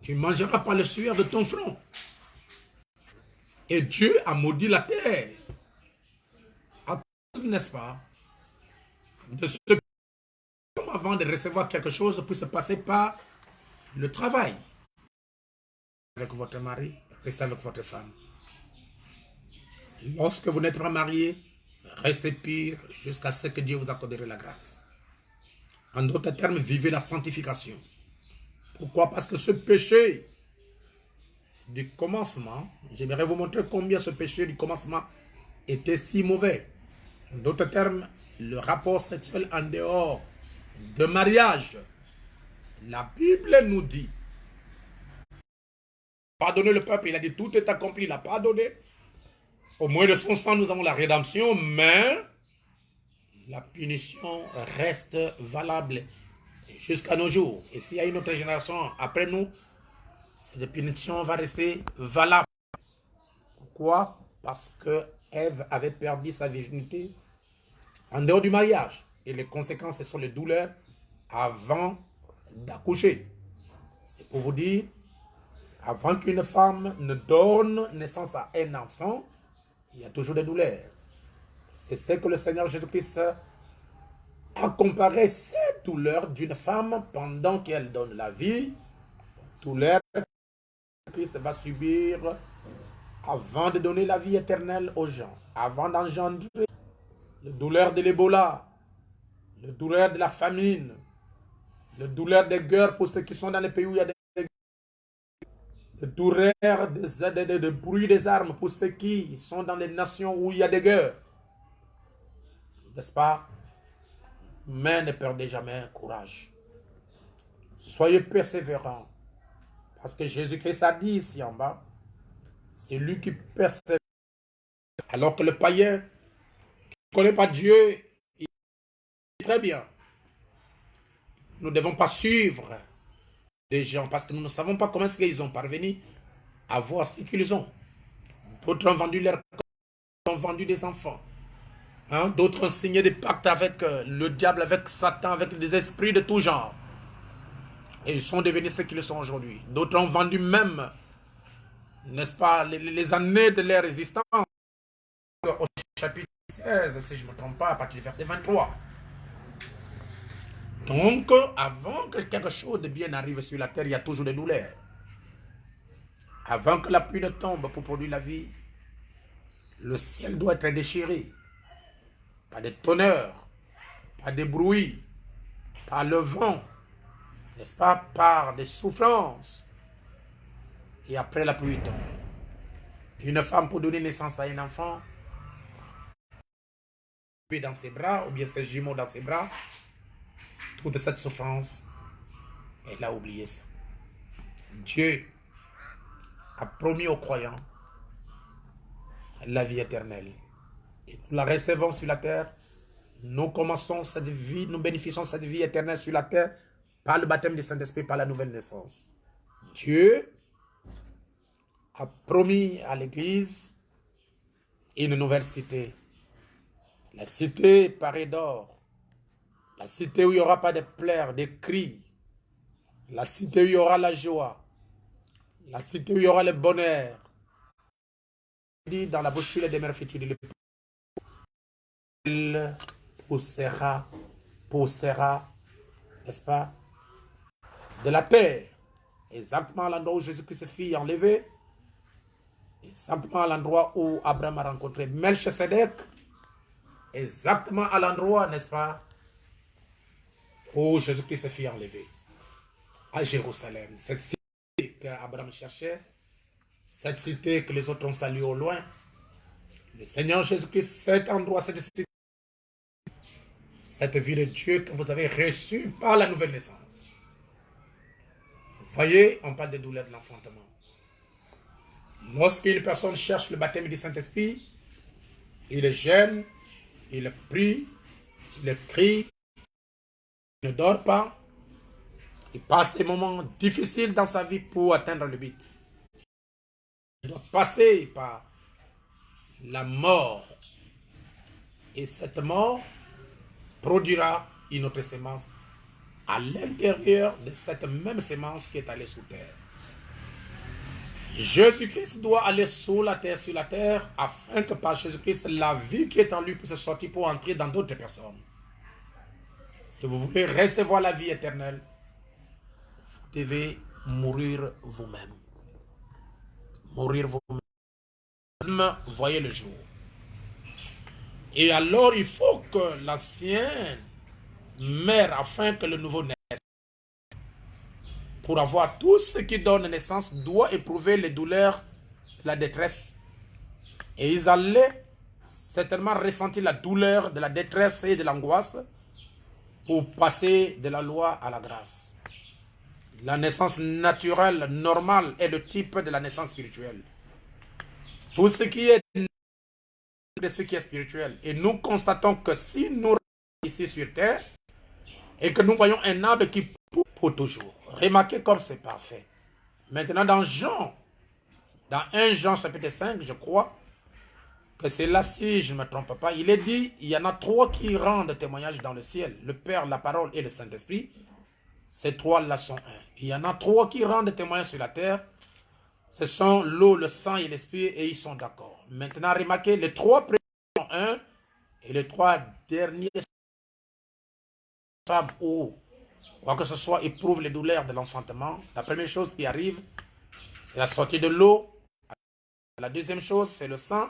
Tu mangeras par le sueur de ton front. Et Dieu a maudit la terre. À cause, n'est-ce pas, de ce que, comme avant de recevoir quelque chose, puisse passer par le travail. Avec votre mari, restez avec votre femme. Lorsque vous n'êtes pas marié, restez pire jusqu'à ce que Dieu vous accordera la grâce. En d'autres termes, vivez la sanctification. Pourquoi? Parce que ce péché du commencement, j'aimerais vous montrer combien ce péché du commencement était si mauvais. En d'autres termes, le rapport sexuel en dehors de mariage. La Bible nous dit, pardonnez le peuple, il a dit tout est accompli, il a pardonné. Au moins de son sang, nous avons la rédemption, mais la punition reste valable jusqu'à nos jours. Et s'il y a une autre génération après nous, cette punition va rester valable. Pourquoi? Parce que Ève avait perdu sa virginité en dehors du mariage. Et les conséquences, ce sont les douleurs avant d'accoucher. C'est pour vous dire, avant qu'une femme ne donne naissance à un enfant, il y a toujours des douleurs. C'est ce que le Seigneur Jésus-Christ a comparé cette douleur d'une femme pendant qu'elle donne la vie, douleur que Christ va subir avant de donner la vie éternelle aux gens, avant d'engendrer la douleur de l'Ebola, la douleur de la famine, la douleur des guerres pour ceux qui sont dans les pays où il y a des guerres, la douleur de bruit des armes pour ceux qui sont dans les nations où il y a des guerres. N'est-ce pas? Mais ne perdez jamais courage. Soyez persévérants. Parce que Jésus-Christ a dit ici en bas, c'est lui qui persévère. Alors que le païen qui ne connaît pas Dieu, il dit très bien. Nous ne devons pas suivre des gens parce que nous ne savons pas comment est-ce qu'ils ont parvenu à voir ce qu'ils ont. D'autres ont vendu leur corps, ont vendu des enfants. Hein? D'autres ont signé des pactes avec le diable, avec Satan, avec des esprits de tout genre. Et ils sont devenus ce qu'ils sont aujourd'hui. D'autres ont vendu même, n'est-ce pas, les années de leur résistance. Au chapitre 16, si je ne me trompe pas, à partir du verset 23. Donc, avant que quelque chose de bien arrive sur la terre, il y a toujours des douleurs. Avant que la pluie ne tombe pour produire la vie, le ciel doit être déchiré. Pas de tonnerre, pas de bruit, par le vent, n'est-ce pas, par des souffrances. Et après la pluie tombe. Une femme pour donner naissance à un enfant, dans ses bras, ou bien ses jumeaux dans ses bras, toute cette souffrance, elle a oublié ça. Dieu a promis aux croyants la vie éternelle. Et nous la recevons sur la terre. Nous commençons cette vie, nous bénéficions de cette vie éternelle sur la terre par le baptême du Saint-Esprit, par la nouvelle naissance. Dieu a promis à l'Église une nouvelle cité. La cité parée d'or. La cité où il n'y aura pas de pleurs, de cris. La cité où il y aura la joie. La cité où il y aura le bonheur. Il dit dans la bouche des mères futures, il poussera, n'est-ce pas, de la terre. Exactement à l'endroit où Jésus-Christ fut enlevé. Exactement à l'endroit où Abraham a rencontré Melchisedec. Exactement à l'endroit, n'est-ce pas, où Jésus-Christ fut enlevé. À Jérusalem. Cette cité qu'Abraham cherchait. Cette cité que les autres ont saluée au loin. Le Seigneur Jésus-Christ, cet endroit, cette cité, cette vie de Dieu que vous avez reçue par la nouvelle naissance. Vous voyez, on parle des douleurs de l'enfantement. Lorsqu'une personne cherche le baptême du Saint-Esprit, il gêne, il prie, il crie, il ne dort pas, il passe des moments difficiles dans sa vie pour atteindre le but. Il doit passer par la mort. Et cette mort produira une autre sémence à l'intérieur de cette même sémence qui est allée sous terre. Jésus-Christ doit aller sur la terre, afin que par Jésus-Christ, la vie qui est en lui puisse sortir pour entrer dans d'autres personnes. Si vous voulez recevoir la vie éternelle, vous devez mourir vous-même. Mourir vous-même, voyez le jour. Et alors, il faut que l'ancien meure afin que le nouveau naisse. Pour avoir tout ce qui donne naissance, doit éprouver les douleurs de la détresse. Et ils allaient certainement ressentir la douleur de la détresse et de l'angoisse pour passer de la loi à la grâce. La naissance naturelle, normale, est le type de la naissance spirituelle. Tout ce qui est de ce qui est spirituel. Et nous constatons que si nous restons ici sur terre et que nous voyons un arbre qui pousse pour toujours, remarquez comme c'est parfait. Maintenant dans 1 Jean chapitre 5, je crois que c'est là, si je ne me trompe pas, il est dit, il y en a 3 qui rendent témoignage dans le ciel, le Père, la parole et le Saint-Esprit. Ces 3-là sont un. Il y en a 3 qui rendent témoignage sur la terre. Ce sont l'eau, le sang et l'esprit, et ils sont d'accord. Maintenant, remarquez, les 3 premiers sont un, et les 3 derniers sont ou quoi que ce soit, éprouvent les douleurs de l'enfantement. La première chose qui arrive, c'est la sortie de l'eau. La deuxième chose, c'est le sang.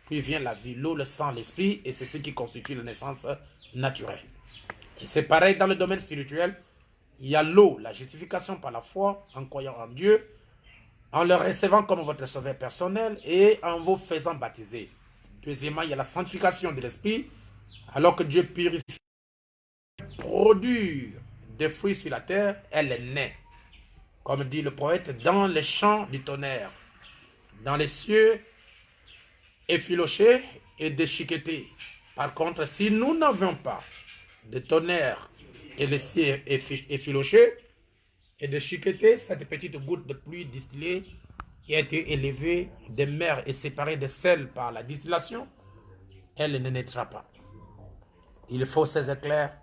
Puis vient la vie, l'eau, le sang, l'esprit, et c'est ce qui constitue la naissance naturelle. Et c'est pareil dans le domaine spirituel. Il y a l'eau, la justification par la foi, en croyant en Dieu, en le recevant comme votre sauveur personnel et en vous faisant baptiser. Deuxièmement, il y a la sanctification de l'esprit, alors que Dieu purifie, produire des fruits sur la terre, elle est née. Comme dit le poète, dans les champs du tonnerre, dans les cieux effilochés et déchiquetés. Par contre, si nous n'avions pas de tonnerre et les cieux effilochés et déchiquetés, cette petite goutte de pluie distillée qui a été élevée des mers et séparée de sel par la distillation, elle ne naîtra pas. Il faut ces éclairs,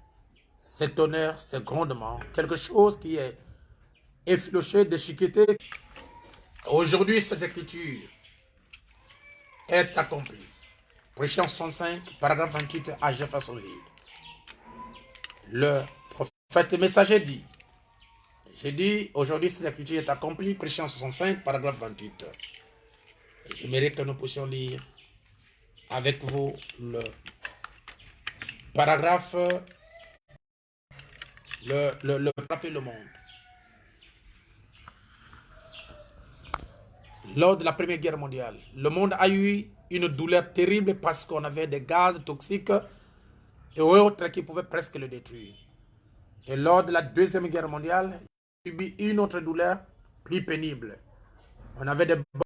ces tonnerres, ces grondements, quelque chose qui est effiloché, déchiqueté. Aujourd'hui, cette écriture est accomplie. Précision 65, paragraphe 28 à Jeffersonville. Le prophète messager dit, j'ai dit, aujourd'hui cette écriture est accomplie, Précision 65, paragraphe 28. J'aimerais que nous puissions lire avec vous le paragraphe, frapper le monde. Lors de la Première Guerre mondiale, le monde a eu une douleur terrible parce qu'on avait des gaz toxiques et autres qui pouvaient presque le détruire. Et lors de la Deuxième Guerre mondiale, on a subi une autre douleur plus pénible. On avait des bombes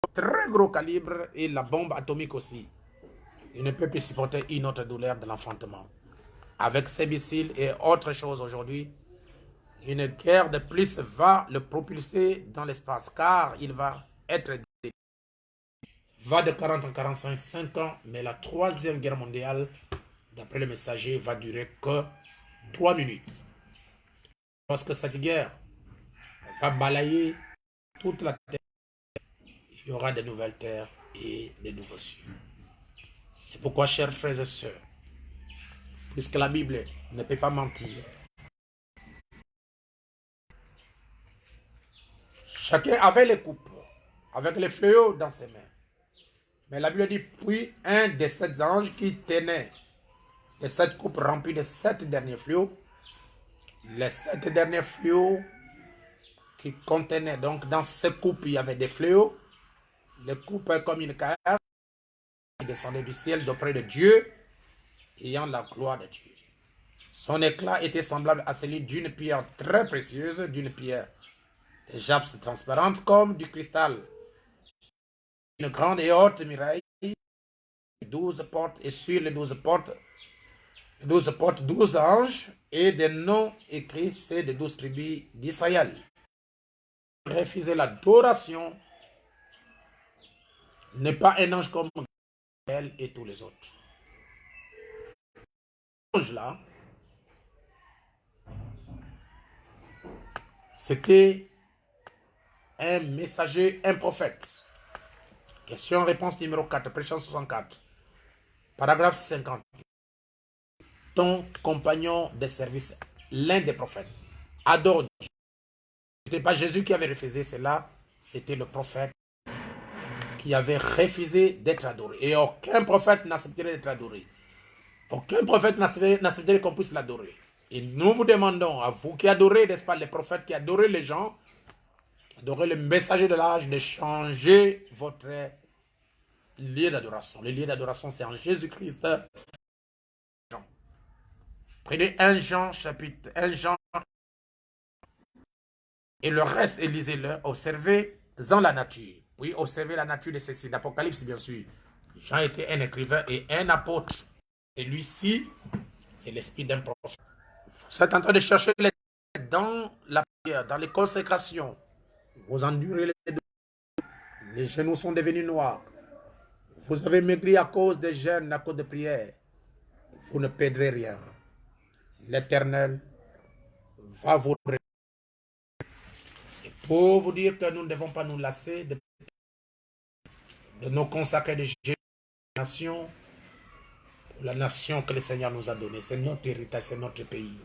de très gros calibre et la bombe atomique aussi. Il ne peut plus supporter une autre douleur de l'enfantement. Avec ces missiles et autres choses aujourd'hui, une guerre de plus va le propulser dans l'espace car il va être va de 40 en 45, 5 ans, mais la Troisième Guerre mondiale, d'après le messager, va durer que 3 minutes. Parce que cette guerre va balayer toute la terre, il y aura de nouvelles terres et de nouveaux cieux. C'est pourquoi, chers frères et sœurs, puisque la Bible ne peut pas mentir, chacun avait les coupes, avec les fléaux dans ses mains. Mais la Bible dit, puis un des 7 anges qui tenait les 7 coupes remplies de 7 derniers fléaux, les 7 derniers fléaux qui contenaient, donc dans ces coupes, il y avait des fléaux, les coupes comme une cave qui descendait du ciel d'auprès de Dieu, ayant la gloire de Dieu. Son éclat était semblable à celui d'une pierre très précieuse, d'une pierre de jaspe transparente comme du cristal. Une grande et haute muraille, 12 portes, et sur les 12 portes, 12 anges, et des noms écrits, c'est des 12 tribus d'Israël. Refuser l'adoration n'est pas un ange comme elle et tous les autres. Ange-là, c'était un messager, un prophète. Question-réponse numéro 4, page 164. Paragraphe 50. Ton compagnon de service, l'un des prophètes, adore Dieu. Ce n'était pas Jésus qui avait refusé cela, c'était le prophète qui avait refusé d'être adoré. Et aucun prophète n'accepterait d'être adoré. Aucun prophète n'accepterait qu'on puisse l'adorer. Et nous vous demandons, à vous qui adorez, n'est-ce pas, les prophètes qui adorez les gens, qui adorez le messager de l'âge, de changer votre lieu d'adoration. Le lieu d'adoration, c'est en Jésus-Christ. Prenez 1 Jean, chapitre 1 Jean, et le reste, lisez-le, observez-en la nature. Oui, observez la nature de ceci. L'Apocalypse, bien sûr. Jean était un écrivain et un apôtre. Et lui-ci, c'est l'esprit d'un prophète. Vous êtes en train de chercher dans la prière, dans les consécrations. Vous endurez les genoux sont devenus noirs. Vous avez maigri à cause des jeûnes, à cause de prières. Vous ne perdrez rien. L'Éternel va vous révéler. C'est pour vous dire que nous ne devons pas nous lasser de nous consacrer de génération pour la nation que le Seigneur nous a donnée. C'est notre héritage, c'est notre pays.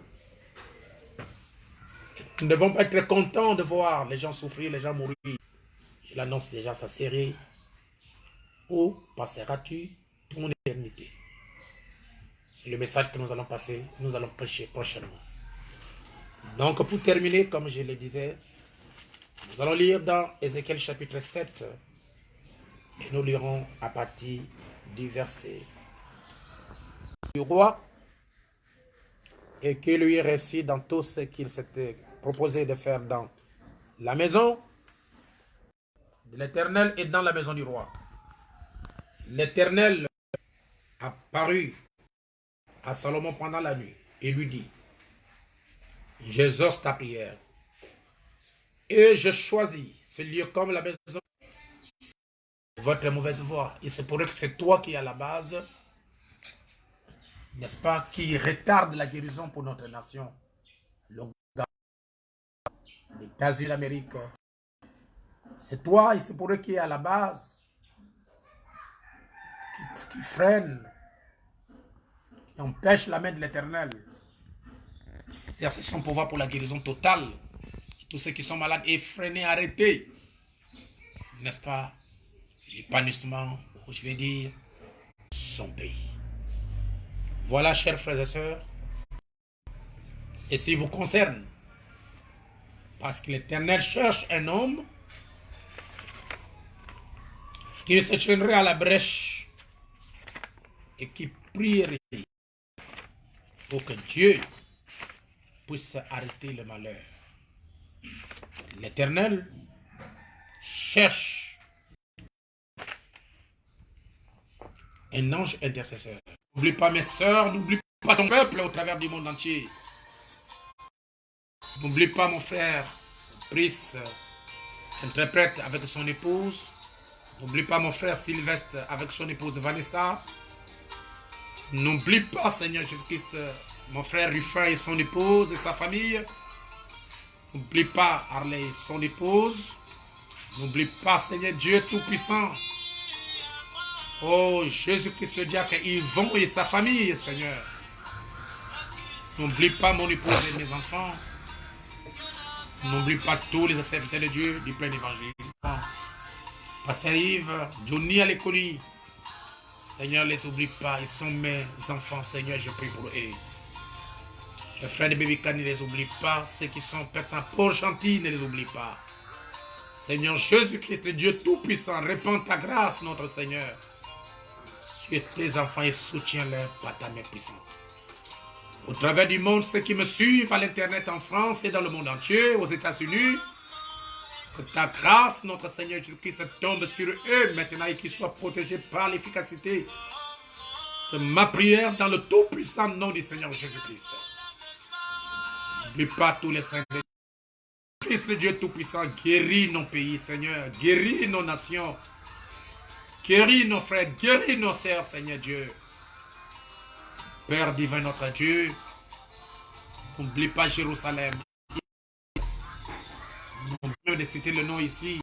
Nous ne devons pas être contents de voir les gens souffrir, les gens mourir. Je l'annonce déjà, ça serait. Où passeras-tu ton éternité? C'est le message que nous allons passer, nous allons prêcher prochainement. Donc pour terminer, comme je le disais, nous allons lire dans Ézéchiel chapitre 7 et nous lirons à partir du verset du roi et qu'il lui réussit dans tout ce qu'il s'était proposé de faire dans la maison de l'Éternel et dans la maison du roi. L'Éternel apparut à Salomon pendant la nuit et lui dit: j'exauce ta prière et je choisis ce lieu comme la maison de votre mauvaise voie. Il se pourrait que c'est toi qui es à la base, n'est-ce pas, qui retarde la guérison pour notre nation. Les États-Unis d'Amérique, c'est toi, il se pourrait qui est à la base, qui freine, qui empêche la main de l'Éternel d'exercer son pouvoir pour la guérison totale. Tous ceux qui sont malades, effrénés, arrêtés, n'est-ce pas, l'épanouissement, je vais dire, son pays. Voilà, chers frères et sœurs, ceci vous concerne, parce que l'Éternel cherche un homme qui se tiendrait à la brèche et qui prierait pour que Dieu puisse arrêter le malheur. L'Éternel cherche un ange intercesseur. N'oublie pas mes sœurs, n'oublie pas ton peuple au travers du monde entier. N'oublie pas mon frère Brice, interprète avec son épouse. N'oublie pas mon frère Sylvestre avec son épouse Vanessa. N'oublie pas, Seigneur Jésus-Christ, mon frère Ruffin et son épouse et sa famille. N'oublie pas Harley et son épouse. N'oublie pas, Seigneur Dieu Tout-Puissant. Oh, Jésus-Christ le diacre, Yvon et sa famille, Seigneur. N'oublie pas mon épouse et mes enfants. N'oublie pas tous les serviteurs de Dieu du plein évangile. Pasteur Yves, Johnny à l'école. Seigneur, ne les oublie pas. Ils sont mes enfants, Seigneur, je prie pour eux. Les frères de Bébican, ne les oublie pas. Ceux qui sont personnes pour gentils, ne les oublie pas. Seigneur Jésus-Christ, le Dieu Tout-Puissant, répands ta grâce, notre Seigneur, sur tes enfants et soutiens-les par ta main puissante. Au travers du monde, ceux qui me suivent à l'internet en France et dans le monde entier, aux États-Unis, que ta grâce, notre Seigneur Jésus-Christ, tombe sur eux maintenant et qu'ils soient protégés par l'efficacité de ma prière dans le tout-puissant nom du Seigneur Jésus-Christ. N'oublie pas tous les saints de Christ, le Dieu Tout-Puissant, guéris nos pays, Seigneur, guéris nos nations, guéris nos frères, guéris nos sœurs, Seigneur Dieu. Père divin, notre Dieu, n'oublie pas Jérusalem. N'oublie de citer le nom ici.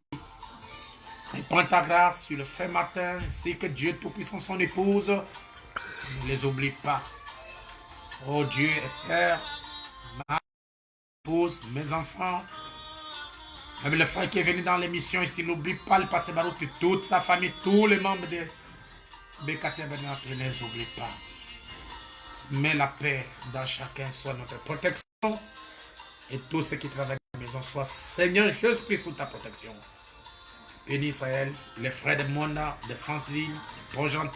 Et prends ta grâce sur le fait matin, ainsi que Dieu Tout-Puissant, son épouse, ne les oublie pas. Oh Dieu, Esther, ma épouse, mes enfants, même le frère qui est venu dans l'émission ici, n'oublie pas le pasteur Barouk, toute sa famille, tous les membres de BKT Bernacle, ne les oublie pas. Mais la paix dans chacun soit notre protection et tous ceux qui travaillent à la maison soient Seigneur Jésus-Christ sous ta protection. Bénis Israël, les frères de Mona, de France Ligne, de Pont-Gentil.